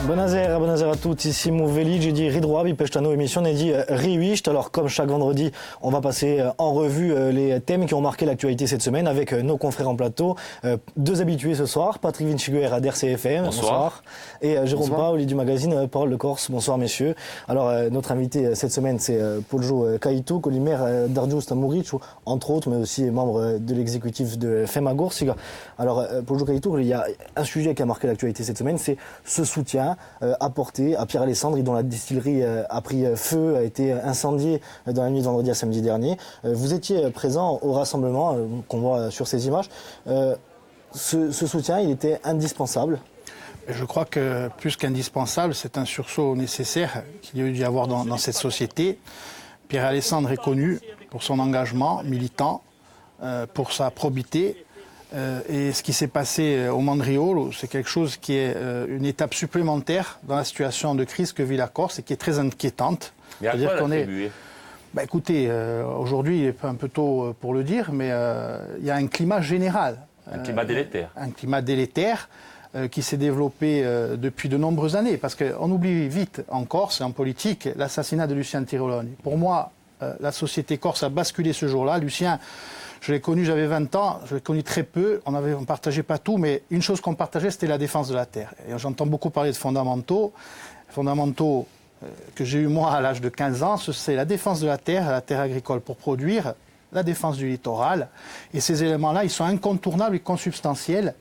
Buonasera a tutti, siamo felici di ritrovare questa nuova émission di Riwicht. Alors comme chaque vendredi, on va passer en revue les thèmes qui ont marqué l'actualité cette semaine avec nos confrères en plateau. Deux habitués ce soir, Patrick Vinciguerra d'RCFM, bonsoir. Et Jérôme Paoli du magazine Parole de Corse, bonsoir messieurs. Alors notre invité cette semaine c'est Poggio Caitu, collimaire d'Argiusta Muric, entre autres, mais aussi membre de l'exécutif de Femagorsica. Alors Poggio Caitu, il y a un sujet qui a marqué l'actualité cette semaine, c'est ce soutien apporté à Pierre Alessandri dont la distillerie a pris feu, a été incendiée dans la nuit de vendredi à samedi dernier. Vous étiez présent au rassemblement qu'on voit sur ces images. Ce soutien, il était indispensable. Je crois que plus qu'indispensable, c'est un sursaut nécessaire qu'il y a eu d'y avoir dans cette société. Pierre Alessandri est connu pour son engagement militant, pour sa probité. Et ce qui s'est passé au Mandriolo, c'est quelque chose qui est une étape supplémentaire dans la situation de crise que vit la Corse et qui est très inquiétante. Mais à quoi l'attribuer ? Écoutez, aujourd'hui, il est un peu tôt pour le dire, mais il y a un climat général. Un climat délétère. Un climat délétère qui s'est développé depuis de nombreuses années. Parce qu'on oublie vite en Corse et en politique l'assassinat de Lucien Tiroloni. Pour moi, la société corse a basculé ce jour-là. Lucien, je l'ai connu, j'avais 20 ans, je l'ai connu très peu, on ne partageait pas tout, mais une chose qu'on partageait, c'était la défense de la terre. Et j'entends beaucoup parler de fondamentaux que j'ai eu moi à l'âge de 15 ans, c'est la défense de la terre agricole pour produire, la défense du littoral. Et ces éléments-là, ils sont incontournables et consubstantiels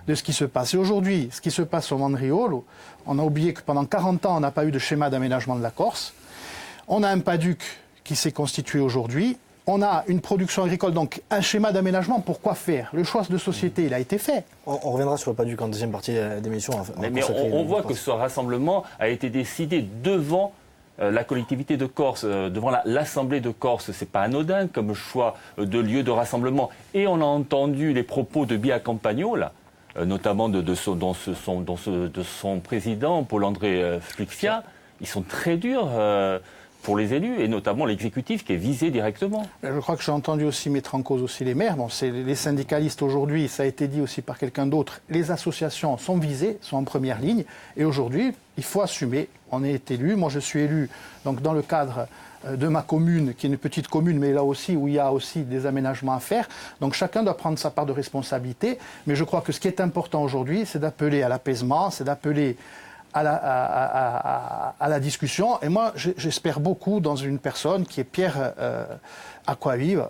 de ce qui se passe. Et aujourd'hui, ce qui se passe au Mandriolo, on a oublié que pendant 40 ans, on n'a pas eu de schéma d'aménagement de la Corse. On a un PADUC qui s'est constitué aujourd'hui. On a une production agricole, donc un schéma d'aménagement, pourquoi faire ? Le choix de société, il a été fait. On reviendra sur le PADUC en deuxième partie d'émission. Mais on voit que ce rassemblement a été décidé devant la collectivité de Corse, devant l'Assemblée de Corse. C'est pas anodin comme choix de lieu de rassemblement. Et on a entendu les propos de Bia Campagno, là, notamment de son président, Paul-André Flixia. Ils sont très durs pour les élus, et notamment l'exécutif qui est visé directement. Je crois que j'ai entendu aussi mettre en cause aussi les maires. Bon, c'est les syndicalistes aujourd'hui, ça a été dit aussi par quelqu'un d'autre, les associations sont visées, sont en première ligne, et aujourd'hui, il faut assumer. On est élu, moi je suis élu donc dans le cadre de ma commune, qui est une petite commune, mais là aussi où il y a aussi des aménagements à faire. Donc chacun doit prendre sa part de responsabilité, mais je crois que ce qui est important aujourd'hui, c'est d'appeler à l'apaisement, c'est d'appeler à la discussion. Et moi, j'espère beaucoup dans une personne qui est Pierre Acquavive,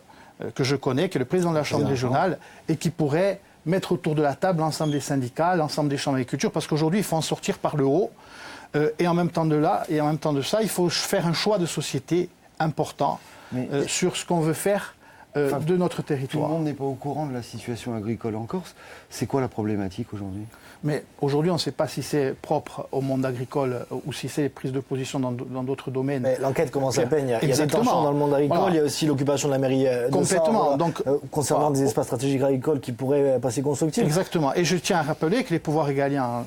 que je connais, qui est le président de la Chambre régionale, et qui pourrait mettre autour de la table l'ensemble des syndicats, l'ensemble des chambres d'agriculture, parce qu'aujourd'hui, il faut en sortir par le haut. Et en même temps de ça, il faut faire un choix de société important sur ce qu'on veut faire de notre territoire. Tout le monde n'est pas au courant de la situation agricole en Corse. C'est quoi la problématique aujourd'hui ? Mais aujourd'hui, on ne sait pas si c'est propre au monde agricole ou si c'est prise de position dans d'autres domaines. Mais l'enquête commence à peine. Il y a des tensions dans le monde agricole. Voilà. Il y a aussi l'occupation de la mairie de Sarre, donc, concernant des espaces stratégiques agricoles qui pourraient passer constructifs. Exactement. Et je tiens à rappeler que les pouvoirs régaliens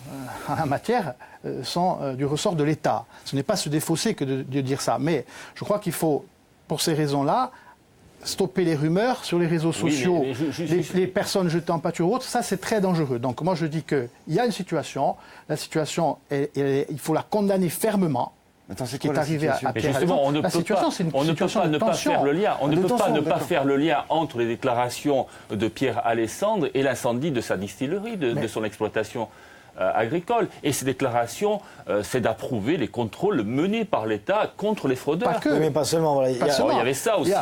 en la matière sont du ressort de l'État. Ce n'est pas se défausser que de dire ça. Mais je crois qu'il faut, pour ces raisons-là, stopper les rumeurs sur les réseaux sociaux, les personnes jetées en pâture ou autres, ça c'est très dangereux. Donc moi je dis qu'il y a une situation, la situation, il faut la condamner fermement. Attends, c'est qui est arrivé à Pierre. Justement, on ne peut pas ne pas faire le lien. On ne peut pas ne pas faire le lien entre les déclarations de Pierre Alessandri et l'incendie de sa distillerie, de son exploitation agricole. Et ces déclarations, c'est d'approuver les contrôles menés par l'État contre les fraudeurs. Pas que, mais pas seulement. Voilà. Il y avait ça aussi.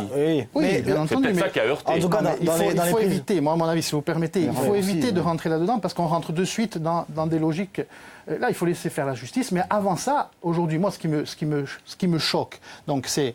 Oui, bien entendu. C'est peut-être ça qui a heurté. En tout cas, il faut éviter, moi à mon avis, si vous permettez, il faut éviter de rentrer là-dedans parce qu'on rentre de suite dans des logiques. Là, il faut laisser faire la justice. Mais avant ça, aujourd'hui, moi, ce qui me choque, donc c'est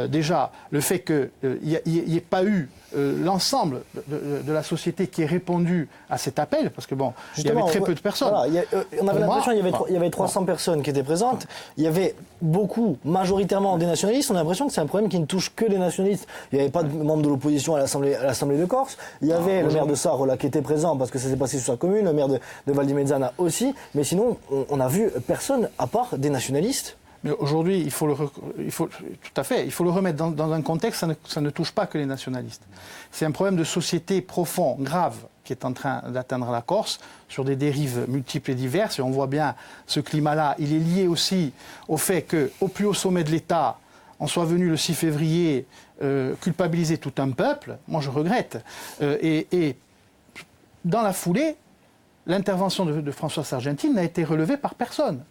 déjà le fait qu'il n'y ait pas eu l'ensemble de la société qui ait répondu à cet appel, parce que bon, justement, il y avait très peu de personnes. Voilà, on avait l'impression qu'il y avait 300 personnes qui étaient présentes. Il y avait beaucoup, majoritairement des nationalistes. On a l'impression que c'est un problème qui ne touche que les nationalistes. Il n'y avait pas de membres de l'opposition à l'Assemblée de Corse. Il y avait le maire de Sarre là, qui était présent parce que ça s'est passé sur sa commune, le maire de Val di Mezzana aussi. Mais sinon, on n'a vu personne à part des nationalistes. Mais aujourd'hui, il faut le remettre dans un contexte, ça ne touche pas que les nationalistes. C'est un problème de société profond, grave, qui est en train d'atteindre la Corse, sur des dérives multiples et diverses. Et on voit bien ce climat-là, il est lié aussi au fait qu'au plus haut sommet de l'État, on soit venu le 6 février culpabiliser tout un peuple. Moi, je regrette. Et dans la foulée, l'intervention de François Sargentine n'a été relevée par personne.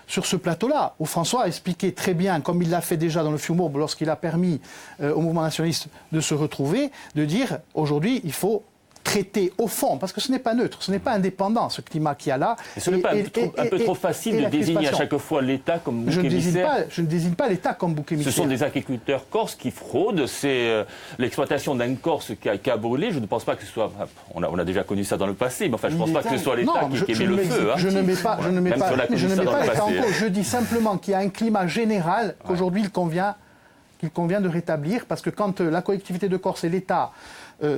Sur ce plateau-là, où François a expliqué très bien, comme il l'a fait déjà dans le Fiumourbe lorsqu'il a permis au mouvement nationaliste de se retrouver, de dire aujourd'hui il faut traiter au fond, parce que ce n'est pas neutre, ce n'est pas indépendant ce climat qu'il y a là. Et ce n'est pas un peu trop facile de désigner à chaque fois l'État comme bouc émissaire? Je ne désigne pas l'État comme bouc émissaire. Ce sont des agriculteurs corses qui fraudent. C'est l'exploitation d'un Corse qui a brûlé. Je ne pense pas que ce soit... On a déjà connu ça dans le passé, mais enfin, je ne pense pas que ce soit l'État qui met le feu. Je ne mets pas l'État en cause. Je dis simplement qu'il y a un climat général qu'aujourd'hui il convient de rétablir, parce que quand la collectivité de Corse et l'État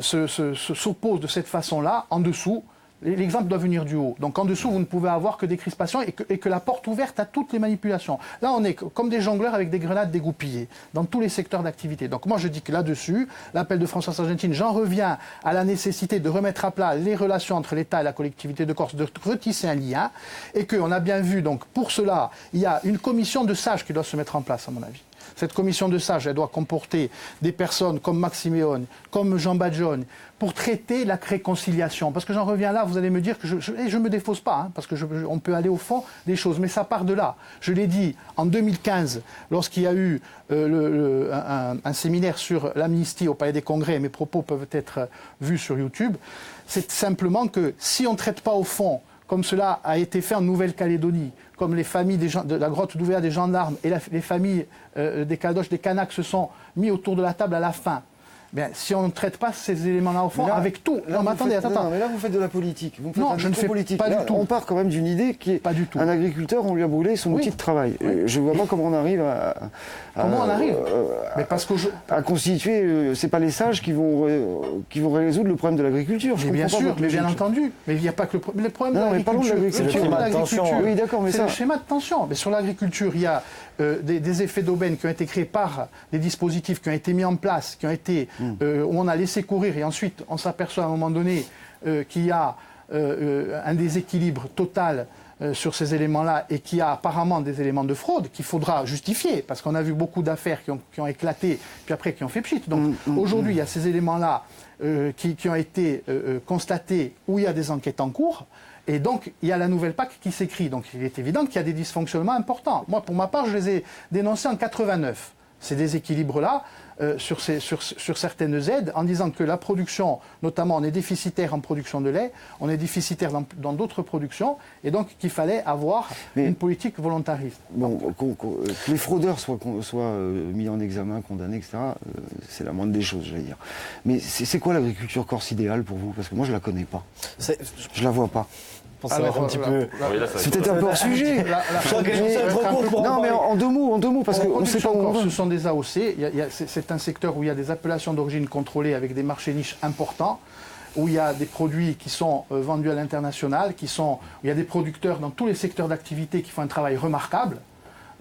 s'opposent de cette façon-là, en dessous, l'exemple doit venir du haut. Donc en dessous, vous ne pouvez avoir que des crispations et que la porte ouverte à toutes les manipulations. Là, on est comme des jongleurs avec des grenades dégoupillées dans tous les secteurs d'activité. Donc moi, je dis que là-dessus, l'appel de François Sargentine, j'en reviens à la nécessité de remettre à plat les relations entre l'État et la collectivité de Corse, de retisser un lien, et qu'on a bien vu, donc pour cela, il y a une commission de sages qui doit se mettre en place, à mon avis. Cette commission de sages, elle doit comporter des personnes comme Max Simeone, comme Jean Badjone, pour traiter la réconciliation. Parce que j'en reviens là, vous allez me dire que je ne me défausse pas, hein, parce qu'on peut aller au fond des choses, mais ça part de là. Je l'ai dit en 2015, lorsqu'il y a eu un séminaire sur l'amnistie au Palais des Congrès, mes propos peuvent être vus sur YouTube, c'est simplement que si on ne traite pas au fond, comme cela a été fait en Nouvelle-Calédonie, comme les familles de la grotte d'Ouvéa des gendarmes et les familles des Caldoches, des Kanaks se sont mis autour de la table à la fin. Bien, si on ne traite pas ces éléments-là au fond, là, avec tout... Là, non, mais là, vous faites de la politique. Non, je ne fais politique. Pas du tout. On part quand même d'une idée qui est... Pas du tout. Un agriculteur, on lui a brûlé son outil de travail. Oui. Je ne vois pas comment on arrive à... Comment on arrive mais parce que à constituer... c'est pas les sages qui vont résoudre le problème de l'agriculture. Bien sûr, mais bien entendu. Mais il n'y a pas que le problème de l'agriculture. C'est le schéma de tension. Oui, d'accord, mais c'est le schéma de tension. Mais sur l'agriculture, il y a des effets d'aubaine qui ont été créés par des dispositifs qui ont été mis en place, qui ont été... où on a laissé courir, et ensuite on s'aperçoit à un moment donné qu'il y a un déséquilibre total sur ces éléments-là, et qu'il y a apparemment des éléments de fraude qu'il faudra justifier, parce qu'on a vu beaucoup d'affaires qui ont éclaté, puis après qui ont fait pchit. Donc aujourd'hui, il y a ces éléments-là qui ont été constatés, où il y a des enquêtes en cours, et donc il y a la nouvelle PAC qui s'écrit. Donc il est évident qu'il y a des dysfonctionnements importants. Moi, pour ma part, je les ai dénoncés en 89. Ces déséquilibres-là, sur certaines aides, en disant que la production, notamment on est déficitaire en production de lait, on est déficitaire dans d'autres productions, et donc qu'il fallait avoir une politique volontariste. Bon, que les fraudeurs soient mis en examen, condamnés, etc., c'est la moindre des choses, j'allais dire. Mais c'est quoi l'agriculture corse idéale pour vous? Parce que moi, je ne la connais pas. Je la vois pas. Ça va être un petit peu... C'est peut-être un peu hors sujet. Non, mais en deux mots, parce qu'on ne sait pas où on va. Ce sont des AOC. C'est un secteur où il y a des appellations d'origine contrôlées avec des marchés niches importants, où il y a des produits qui sont vendus à l'international, où il y a des producteurs dans tous les secteurs d'activité qui font un travail remarquable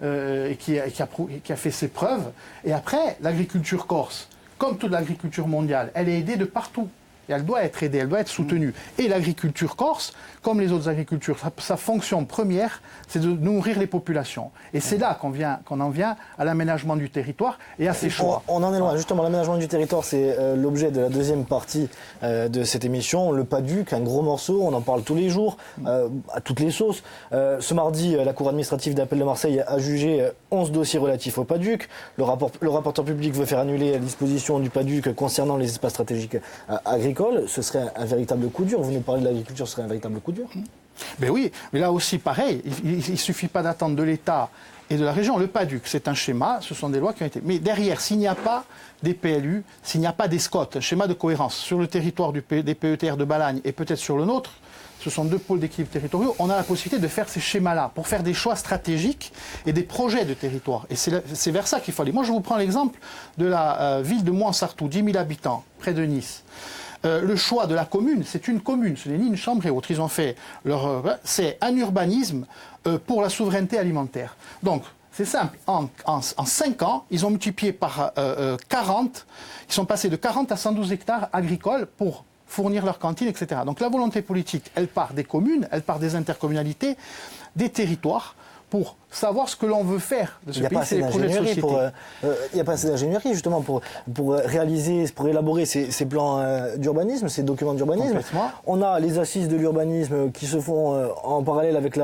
et qui a fait ses preuves. Et après, l'agriculture corse, comme toute l'agriculture mondiale, elle est aidée de partout. Et elle doit être aidée, elle doit être soutenue. Et l'agriculture corse, comme les autres agricultures, sa fonction première, c'est de nourrir les populations. Et c'est là qu'on en vient à l'aménagement du territoire et à ses choix. On en est loin. Justement, l'aménagement du territoire, c'est l'objet de la deuxième partie de cette émission. Le PADUC, un gros morceau, on en parle tous les jours, à toutes les sauces. Ce mardi, la Cour administrative d'appel de Marseille a jugé 11 dossiers relatifs au PADUC. Le rapporteur public veut faire annuler la disposition du PADUC concernant les espaces stratégiques agricoles. Ce serait un véritable coup dur. Vous nous parlez de l'agriculture, ce serait un véritable coup dur. Ben oui, mais là aussi, pareil, il ne suffit pas d'attendre de l'État et de la région. Le PADUC, c'est un schéma, ce sont des lois qui ont été... Mais derrière, s'il n'y a pas des PLU, s'il n'y a pas des SCOT, un schéma de cohérence, sur le territoire des PETR de Balagne et peut-être sur le nôtre, ce sont deux pôles d'équilibre territoriaux, on a la possibilité de faire ces schémas-là pour faire des choix stratégiques et des projets de territoire. Et c'est vers ça qu'il faut aller. Moi, je vous prends l'exemple de la ville de Mouansartou, 10 000 habitants, près de Nice. Le choix de la commune, c'est une commune, ce n'est ni une chambre et autre. Ils ont fait c'est un urbanisme pour la souveraineté alimentaire. Donc, c'est simple, en 5 ans, ils ont multiplié par 40, ils sont passés de 40 à 112 hectares agricoles pour fournir leur cantine, etc. Donc la volonté politique, elle part des communes, elle part des intercommunalités, des territoires, pour savoir ce que l'on veut faire de ce pays, c'est les projets de société. Il n'y a pas assez d'ingénierie justement pour réaliser, pour élaborer ces plans d'urbanisme, ces documents d'urbanisme. On a les assises de l'urbanisme qui se font en parallèle avec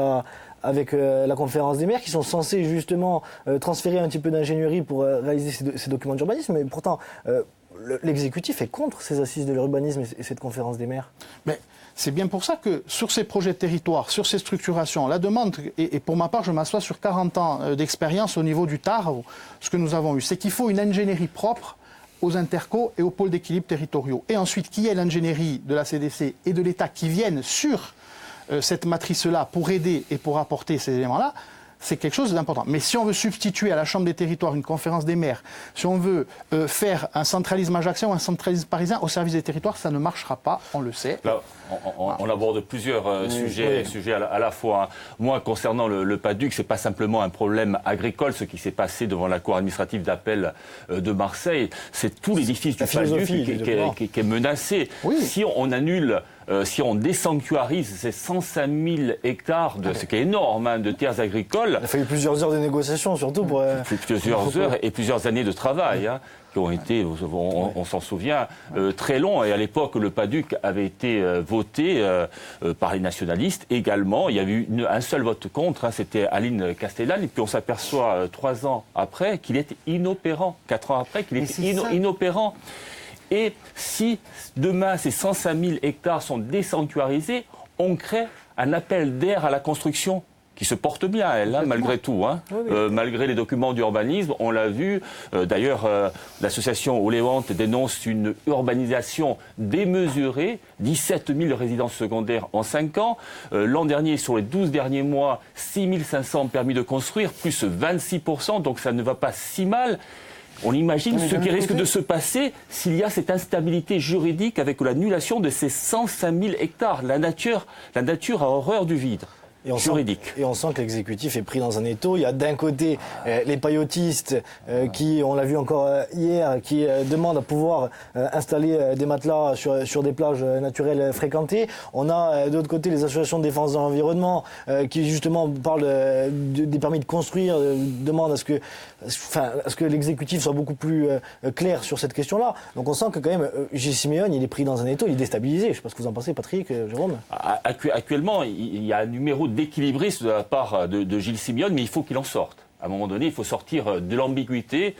la conférence des maires, qui sont censés justement transférer un petit peu d'ingénierie pour réaliser ces documents d'urbanisme. Mais pourtant, l'exécutif est contre ces assises de l'urbanisme et cette conférence des maires. Mais c'est bien pour ça que sur ces projets de territoire, sur ces structurations, la demande, et pour ma part, je m'assois sur 40 ans d'expérience au niveau du TAR, ce que nous avons eu, c'est qu'il faut une ingénierie propre aux intercos et aux pôles d'équilibre territoriaux. Et ensuite, qu'il y ait l'ingénierie de la CDC et de l'État qui viennent sur cette matrice-là pour aider et pour apporter ces éléments-là, c'est quelque chose d'important. Mais si on veut substituer à la Chambre des territoires une conférence des maires, si on veut faire un centralisme ajaxien ou un centralisme parisien au service des territoires, ça ne marchera pas, on le sait. Là, on aborde plusieurs sujets à la fois. Moi, concernant le PADUC, ce n'est pas simplement un problème agricole, ce qui s'est passé devant la cour administrative d'appel de Marseille. C'est tout l'édifice du PADUC qui est menacé. Oui. Si on annule... si on désanctuarise ces 105 000 hectares, ce qui est énorme, de terres agricoles... Il a fallu plusieurs heures de négociation, surtout pour... Plusieurs heures et plusieurs années de travail, qui ont été, on s'en souvient, très longs. Et à l'époque, le PADUC avait été voté par les nationalistes également. Il y avait eu un seul vote contre, c'était Aline Castellane. Et puis on s'aperçoit 3 ans après qu'il est inopérant. 4 ans après qu'il est inopérant. Et si demain ces 105 000 hectares sont désanctuarisés, on crée un appel d'air à la construction qui se porte bien, elle, malgré tout. Malgré les documents d'urbanisme, on l'a vu. D'ailleurs, l'association Oléante dénonce une urbanisation démesurée, 17 000 résidences secondaires en 5 ans. L'an dernier, sur les 12 derniers mois, 6 500 permis de construire, plus 26%, donc ça ne va pas si mal. On imagine ce qui risque de se passer s'il y a cette instabilité juridique avec l'annulation de ces 105 000 hectares. La nature a horreur du vide. Et on sent que l'exécutif est pris dans un étau. Il y a d'un côté les paillotistes qui, on l'a vu encore hier, qui demandent à pouvoir installer des matelas sur des plages naturelles fréquentées. On a d'autre côté les associations de défense de l'environnement qui justement parlent des permis de construire, demandent à ce que l'exécutif soit beaucoup plus clair sur cette question-là. Donc on sent que quand même Gilles Siméone, il est pris dans un étau, il est déstabilisé. Je ne sais pas ce que vous en pensez, Patrick, Jérôme. Actuellement, il y a un numéro d'équilibriste de la part de Gilles Siméone, mais il faut qu'il en sorte. À un moment donné, il faut sortir de l'ambiguïté,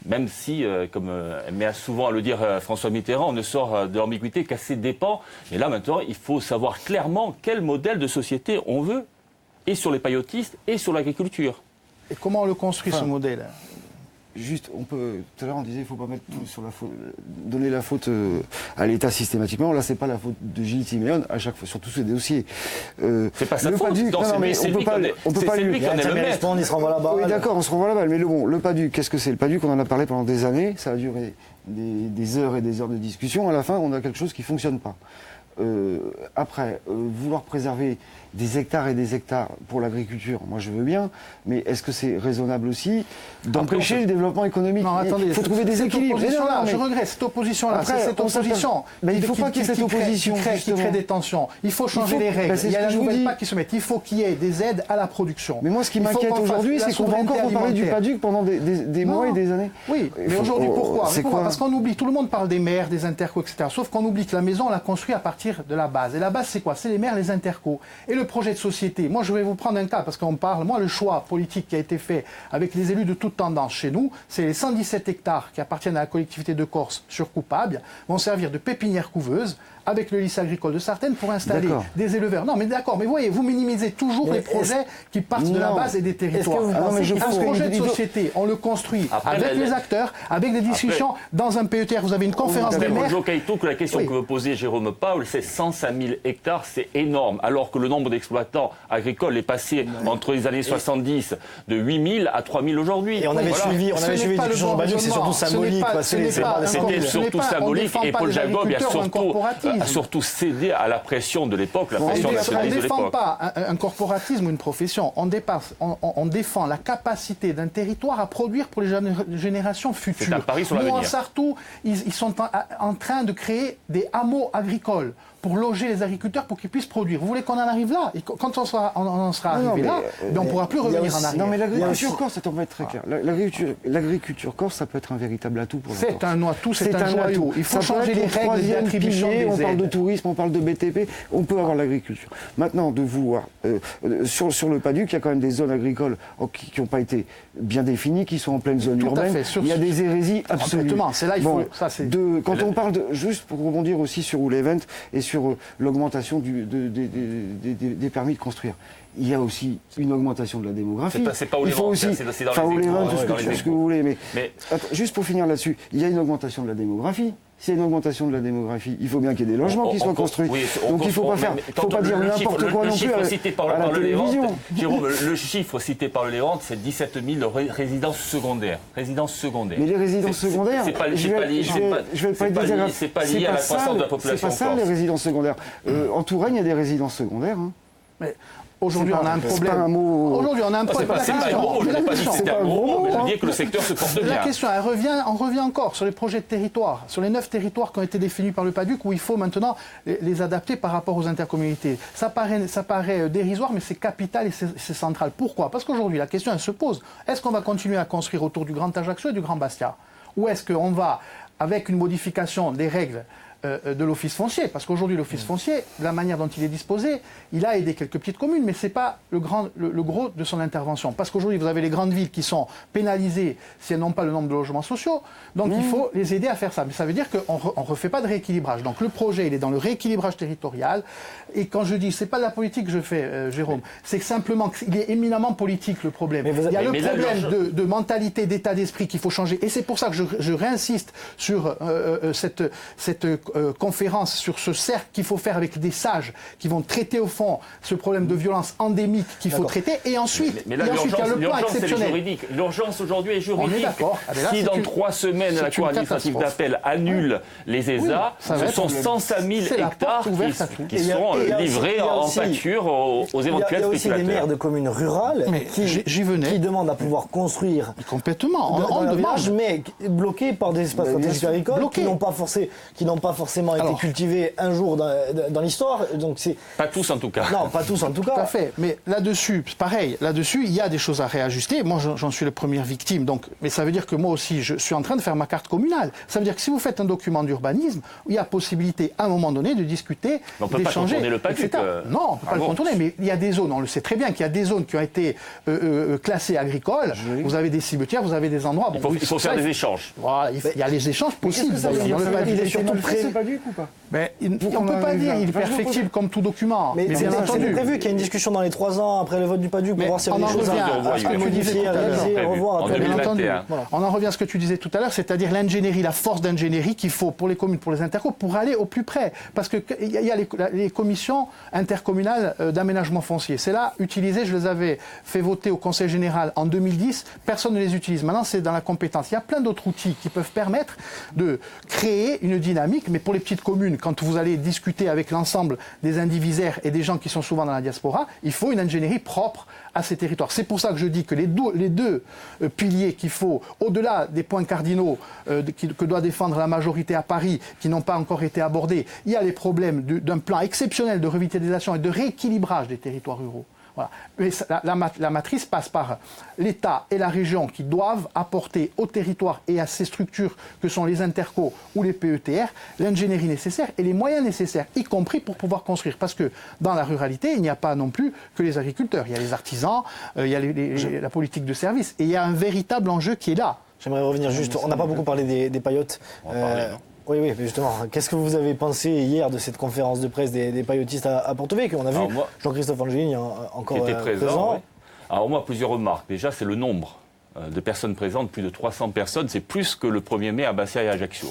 même si, comme aimait souvent à le dire François Mitterrand, on ne sort de l'ambiguïté qu'à ses dépens. Mais là, maintenant, il faut savoir clairement quel modèle de société on veut, et sur les paillotistes, et sur l'agriculture. Et comment on le construit, ce modèle ? Juste, tout à l'heure on disait qu'il ne faut pas mettre tout sur la faute, donner la faute à l'État systématiquement. Là, c'est pas la faute de Gilles Siméone à chaque fois, sur tous ces dossiers. C'est pas sa faute. C'est lui qui en est le maître. Il se renvoie la balle. Oui, d'accord, on se renvoie la balle. Mais le PADUC, qu'est-ce que c'est ? Le PADUC, on en a parlé pendant des années. Ça a duré des heures et des heures de discussion. À la fin, on a quelque chose qui ne fonctionne pas. Après, vouloir préserver des hectares et des hectares pour l'agriculture, moi je veux bien, mais est-ce que c'est raisonnable aussi d'empêcher le développement économique ? Non, attendez, il faut trouver des équilibres. Je regrette cette opposition-là. Cette opposition. Mais il ne faut pas qu'il y ait cette opposition qui crée des tensions. Il faut changer les règles. Il y a la nouvelle PAC qui se met. Il faut qu'il y ait des aides à la production. Mais moi, ce qui m'inquiète aujourd'hui, c'est qu'on va encore reparler du PADUC pendant des mois et des années. Oui, mais aujourd'hui, pourquoi ? Parce qu'on oublie, tout le monde parle des maires, des intercos, etc. Sauf qu'on oublie que la maison, on l'a construit à partir de la base. Et la base, c'est quoi ? C'est les maires, les intercos. Et le projet de société. Moi, je vais vous prendre un cas, parce qu'on parle, le choix politique qui a été fait avec les élus de toute tendance chez nous, c'est les 117 hectares qui appartiennent à la collectivité de Corse sur Coupable, vont servir de pépinière couveuse avec le lycée agricole de Sartène pour installer des éleveurs. Non, mais d'accord, mais voyez, vous minimisez toujours les projets qui partent de la base et des territoires. Un projet de société, on le construit avec les acteurs, avec des discussions dans un PETR. Vous avez une conférence des maires. Que la question que veut poser Jérôme Paul, c'est 105 000 hectares, c'est énorme. Alors que le nombre d'exploitants agricoles est passé entre les années 70 de 8 000 à 3 000 aujourd'hui. Et on avait suivi les discussions sur le Paduc, c'est surtout symbolique. C'était surtout symbolique. Et Paul Jacob a surtout cédé à la pression de l'époque, la pression nationaliste de l'époque. On ne défend pas un corporatisme ou une profession. On défend la capacité d'un territoire à produire pour les générations futures. C'est un pari sur l'avenir. Nous, en Sartou, ils sont en train de créer des hameaux agricoles pour loger les agriculteurs pour qu'ils puissent produire. Vous voulez qu'on en arrive là? Et quand on en sera arrivé là, on ne pourra plus revenir en arrière. Non, mais l'agriculture corse, ça va être très clair. L'agriculture corse, ça peut être un véritable atout pour la Corse. C'est un atout, c'est un joyau. Il faut changer les règles d'attribution des aides. On parle de tourisme, on parle de BTP, on peut avoir l'agriculture. Maintenant, de vouloir... sur le Paduc, il y a quand même des zones agricoles qui n'ont pas été bien définies, qui sont en pleine zone urbaine. Il y a des hérésies absolues. C'est là, il faut... Quand on parle juste pour rebondir aussi sur Oulevent et sur l'augmentation des permis de construire. Il y a aussi une augmentation de la démographie. C'est pas Oulevent, c'est dans les Oulevent, ce que vous voulez. Mais attends, juste pour finir là-dessus, il y a une augmentation de la démographie. S'il y a une augmentation de la démographie, il faut bien qu'il y ait des logements qui soient construits. Donc il ne faut pas dire n'importe quoi non plus à la télévision. Jérôme, le chiffre cité par le Lévent, c'est 17 000 résidences secondaires. Mais les résidences secondaires, c'est pas lié à la croissance de la population. C'est pas ça les résidences secondaires. En Touraine, il y a des résidences secondaires. Aujourd'hui, on a un problème. Aujourd'hui, on a un problème. C'est pas un gros mot, je n'ai pas dit que c'était un gros mot, mais je dis que le secteur se porte bien. La question, on revient encore sur les projets de territoire, sur les 9 territoires qui ont été définis par le Paduc, où il faut maintenant les adapter par rapport aux intercommunalités. Ça paraît dérisoire, mais c'est capital et c'est central. Pourquoi? Parce qu'aujourd'hui, la question, elle se pose. Est-ce qu'on va continuer à construire autour du Grand Ajaccio et du Grand Bastia? Ou est-ce qu'on va, avec une modification des règles de l'office foncier, parce qu'aujourd'hui l'office foncier, la manière dont il est disposé, il a aidé quelques petites communes, mais ce n'est pas le gros de son intervention. Parce qu'aujourd'hui, vous avez les grandes villes qui sont pénalisées si elles n'ont pas le nombre de logements sociaux, donc il faut les aider à faire ça. Mais ça veut dire qu'on ne refait pas de rééquilibrage. Donc le projet, il est dans le rééquilibrage territorial, et quand je dis, ce n'est pas de la politique que je fais, Jérôme, c'est que simplement qu'il est éminemment politique le problème. Il y a le problème de mentalité, d'état d'esprit qu'il faut changer, et c'est pour ça que je réinsiste sur cette conférence, sur ce cercle qu'il faut faire avec des sages qui vont traiter au fond ce problème de violence endémique qu'il faut traiter, et ensuite, mais là, il y a le plan exceptionnel. L'urgence aujourd'hui est juridique. Si dans 3 semaines la Cour administrative d'appel annule les ESA, ce sont 105 000 hectares qui seront livrés en pâture aux éventuels spéculateurs. Il y a aussi des maires de communes rurales qui demandent à pouvoir construire complètement en demande, mais bloqués par des espaces stratégiques agricoles qui n'ont pas forcément été cultivés un jour dans l'histoire. Donc c'est pas tous en tout cas. Non, pas tous en tout cas. Tout à fait. Mais là-dessus, pareil. Là-dessus, il y a des choses à réajuster. Moi, j'en suis la première victime. Donc, mais ça veut dire que moi aussi, je suis en train de faire ma carte communale. Ça veut dire que si vous faites un document d'urbanisme, il y a possibilité, à un moment donné, de discuter, d'échanger. On ne peut pas contourner le Paduc. Non, on ne peut pas le contourner. Mais il y a des zones. On le sait très bien qu'il y a des zones qui ont été classées agricoles. Vous avez des cimetières, vous avez des endroits. Il faut faire des échanges. Voilà, il y a les échanges possibles. Il est surtout prêt. Mais on ne peut pas dire il est perfectible comme tout document. Mais bien entendu. C'est prévu qu'il y ait une discussion dans les 3 ans après le vote du Paduc pour voir s'il y a des choses à modifier, à réaliser, à revoir. On en revient à ce que tu disais tout à l'heure, c'est-à-dire l'ingénierie, la force d'ingénierie qu'il faut pour les communes, pour les intercos, pour aller au plus près. Parce qu'il y a les commissions intercommunales d'aménagement foncier. C'est là utilisé, je les avais fait voter au Conseil général en 2010, personne ne les utilise. Maintenant, c'est dans la compétence. Il y a plein d'autres outils qui peuvent permettre de créer une dynamique, mais pour les petites communes, quand vous allez discuter avec l'ensemble des indivisaires et des gens qui sont souvent dans la diaspora, il faut une ingénierie propre à ces territoires. C'est pour ça que je dis que les deux piliers qu'il faut, au-delà des points cardinaux que doit défendre la majorité à Paris, qui n'ont pas encore été abordés, il y a les problèmes d'un plan exceptionnel de revitalisation et de rééquilibrage des territoires ruraux. Voilà. Mais la matrice passe par l'État et la région qui doivent apporter au territoire et à ces structures que sont les intercos ou les PETR l'ingénierie nécessaire et les moyens nécessaires, y compris pour pouvoir construire. Parce que dans la ruralité, il n'y a pas non plus que les agriculteurs. Il y a les artisans, il y a la politique de service. Et il y a un véritable enjeu qui est là. J'aimerais revenir juste, on n'a pas beaucoup parlé des paillotes. Oui, mais justement, qu'est-ce que vous avez pensé hier de cette conférence de presse des paillotistes à Porto-Vecchio? On a vu Jean-Christophe Angelini encore qui était présent. Ouais. Alors moi, plusieurs remarques. Déjà, c'est le nombre de personnes présentes, plus de 300 personnes. C'est plus que le 1er mai à Bastia et Ajaccio.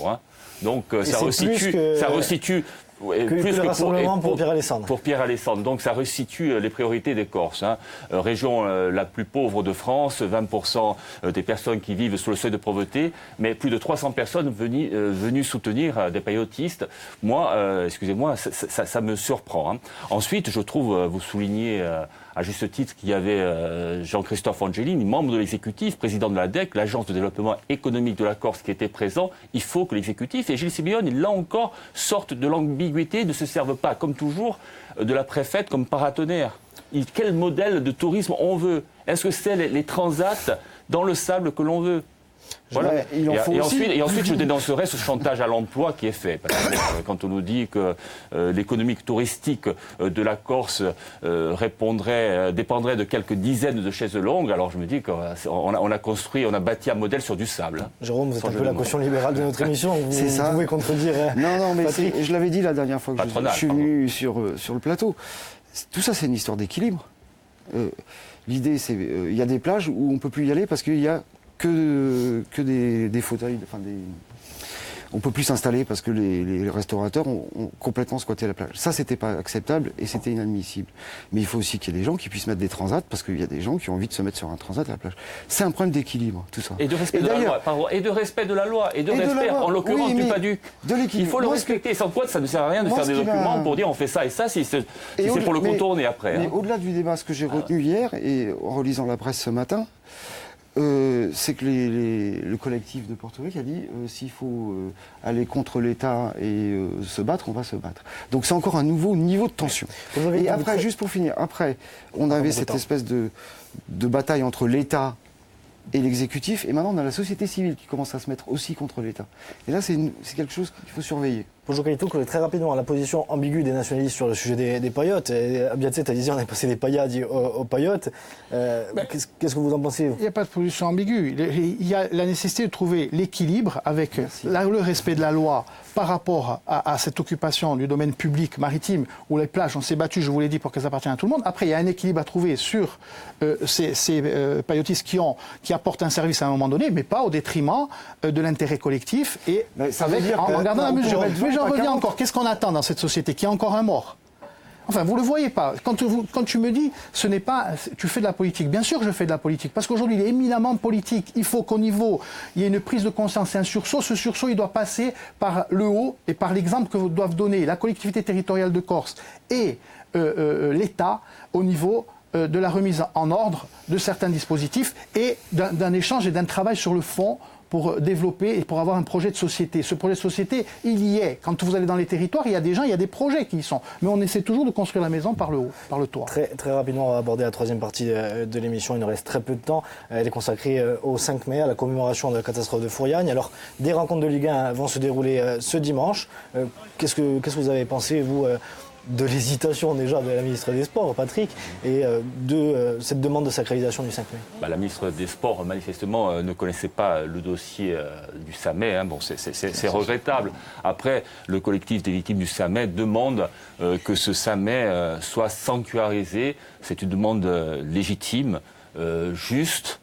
Donc ça resitue Ouais, que le rassemblement pour Pierre Alessandre. Pour Pierre Alessandre. Donc ça resitue les priorités des Corses. Hein. Région la plus pauvre de France, 20% des personnes qui vivent sous le seuil de pauvreté, mais plus de 300 personnes venues soutenir des paillotistes. Moi, excusez-moi, ça me surprend. Hein. Ensuite, je trouve, vous soulignez à juste titre qu'il y avait Jean-Christophe Angelini, membre de l'exécutif, président de l'ADEC, l'agence de développement économique de la Corse, qui était présent. Il faut que l'exécutif et Gilles Simeone, là encore, sortent de l'ambiguïté, ne se servent pas, comme toujours, de la préfète comme paratonnerre. Quel modèle de tourisme on veut? Est-ce que c'est les transats dans le sable que l'on veut? Voilà. Ensuite, je dénoncerai ce chantage à l'emploi qui est fait. Parce que, quand on nous dit que l'économie touristique de la Corse dépendrait de quelques dizaines de chaises longues, alors je me dis qu'on a bâti un modèle sur du sable. Jérôme, vous êtes un peu la caution libérale de notre émission. Vous pouvez contredire. Non, mais je l'avais dit la dernière fois que je suis venu sur le plateau. Tout ça, c'est une histoire d'équilibre. L'idée, c'est il y a des plages où on ne peut plus y aller parce qu'il y a que des fauteuils, on ne peut plus s'installer parce que les restaurateurs ont complètement squatté la plage. Ça, c'était pas acceptable et c'était inadmissible. Mais il faut aussi qu'il y ait des gens qui puissent mettre des transats parce qu'il y a des gens qui ont envie de se mettre sur un transat à la plage. C'est un problème d'équilibre, tout ça. Et de respect de la loi, pardon, et de respect de la loi, et de respect, en l'occurrence, du PADUC. Il faut le respecter, sans quoi ça ne sert à rien de faire des documents pour dire on fait ça et ça, si c'est pour le contourner après. Mais au-delà du débat, ce que j'ai retenu hier, et en relisant la presse ce matin, c'est que le collectif de Porto Rico a dit s'il faut aller contre l'État et se battre, on va se battre. Donc c'est encore un nouveau niveau de tension. Et après, juste pour finir, après, on avait cette espèce de bataille entre l'État et l'exécutif, et maintenant on a la société civile qui commence à se mettre aussi contre l'État. Et là, c'est quelque chose qu'il faut surveiller. Bonjour Kalito, très rapidement, la position ambiguë des nationalistes sur le sujet des paillotes. Abiatset a dit on est passé des paillades aux paillotes. Qu'est-ce que vous en pensez? Il n'y a pas de position ambiguë. Il y a la nécessité de trouver l'équilibre avec le respect de la loi par rapport à cette occupation du domaine public maritime où les plages, on s'est battu, je vous l'ai dit, pour qu'elles appartiennent à tout le monde. Après, il y a un équilibre à trouver sur ces paillotistes qui apportent un service à un moment donné, mais pas au détriment de l'intérêt collectif et en gardant la mesure. Mais j'en reviens encore. Qu'est-ce qu'on attend dans cette société? Qu'il y a encore un mort? Enfin, vous ne le voyez pas. Quand tu me dis, ce n'est pas, tu fais de la politique. Bien sûr, je fais de la politique. Parce qu'aujourd'hui, il est éminemment politique. Il faut qu'au niveau, il y ait une prise de conscience et un sursaut. Ce sursaut, il doit passer par le haut et par l'exemple que doivent donner la collectivité territoriale de Corse et l'État au niveau de la remise en ordre de certains dispositifs et d'un échange et d'un travail sur le fond pour développer et pour avoir un projet de société. Ce projet de société, il y est. Quand vous allez dans les territoires, il y a des gens, il y a des projets qui y sont. Mais on essaie toujours de construire la maison par le haut, par le toit. Très rapidement, on va aborder la troisième partie de l'émission. Il nous reste très peu de temps. Elle est consacrée au 5 mai, à la commémoration de la catastrophe de Fouriagne. Alors, des rencontres de Ligue 1 vont se dérouler ce dimanche. Qu'est-ce que vous avez pensé, vous, de l'hésitation déjà de la ministre des Sports, Patrick, et de cette demande de sacralisation du 5 mai? La ministre des Sports, manifestement, ne connaissait pas le dossier du SAMER. Hein. Bon, c'est regrettable. Après, le collectif des victimes du SAMER demande que ce SAMER soit sanctuarisé. C'est une demande légitime, juste.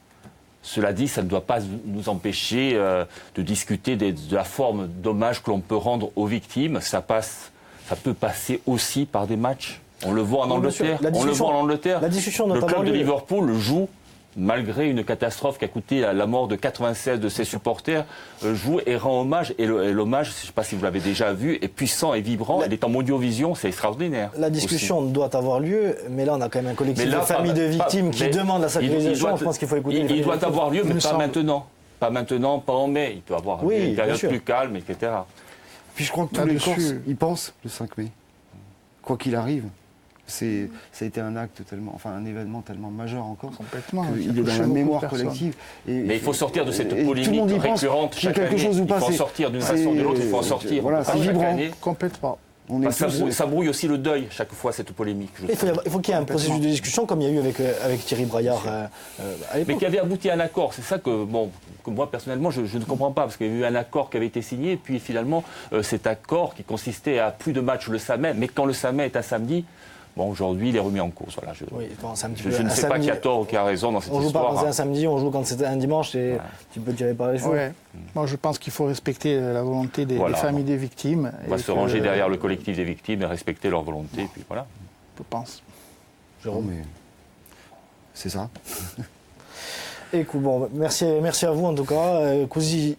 Cela dit, ça ne doit pas nous empêcher de discuter de la forme d'hommage que l'on peut rendre aux victimes. Ça peut passer aussi par des matchs. On le voit en Angleterre. La discussion le club de Liverpool joue, malgré une catastrophe qui a coûté la mort de 96 de ses supporters, joue et rend hommage. Et l'hommage, je ne sais pas si vous l'avez déjà vu, est puissant et vibrant. Elle est en Mondiovision, c'est extraordinaire. La discussion doit avoir lieu, mais là on a quand même un collectif de familles de victimes qui demande la sacralisation. Je pense qu'il faut écouter. Il doit avoir lieu, mais pas maintenant. Pas maintenant, pas en mai. Il peut y avoir une période plus calme, etc. Puis je crois que tous les Corses, ils pensent le 5 mai. Quoi qu'il arrive. Ça a été un événement tellement majeur encore. Complètement. Il est dans la mémoire collective. Mais il faut sortir de cette polémique récurrente chaque année. Il faut en sortir d'une façon ou d'une autre, il faut en sortir. Voilà, c'est vibrant. Complètement. Ça brouille aussi le deuil, chaque fois, cette polémique. Il faut qu'il y ait un processus de discussion, comme il y a eu avec Thierry Braillard à l'époque. Mais qui avait abouti à un accord. C'est ça que moi, personnellement, je ne comprends pas. Parce qu'il y a eu un accord qui avait été signé, et puis finalement, cet accord qui consistait à plus de matchs le SAMER, mais quand le SAMER est un samedi, Bon, aujourd'hui, il est remis en cause. Voilà, Oui, bon, c'est un petit je peu ne un sais pas samedi. qui a tort ou qui a raison dans cette On joue pas histoire. quand c'est un samedi, on joue quand c'est un dimanche, c'est un petit peu tiré par les cheveux. Ouais. Moi, je pense qu'il faut respecter la volonté des Voilà. familles des victimes. On va se ranger derrière le collectif des victimes et respecter leur volonté. Et puis voilà. Je pense. Non, mais c'est ça. Écoute, bon, merci à vous en tout cas. Così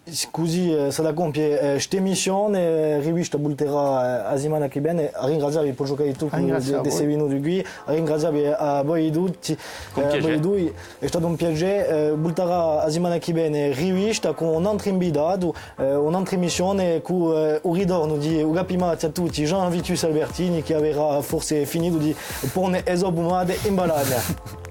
sada compie questa emissione, rivisto bulterà a settimana che viene. Ringraziarvi per giocare tu di sei minuti qui. Ringraziarvi a voi tutti. È stato un piacere. Bulterà a settimana che viene rivista con un'altra invitato, un'altra emissione con il ritorno di Ugapimati a tutti Jean Vitus Albertini che avrà forse finito di porne esobumade in balada.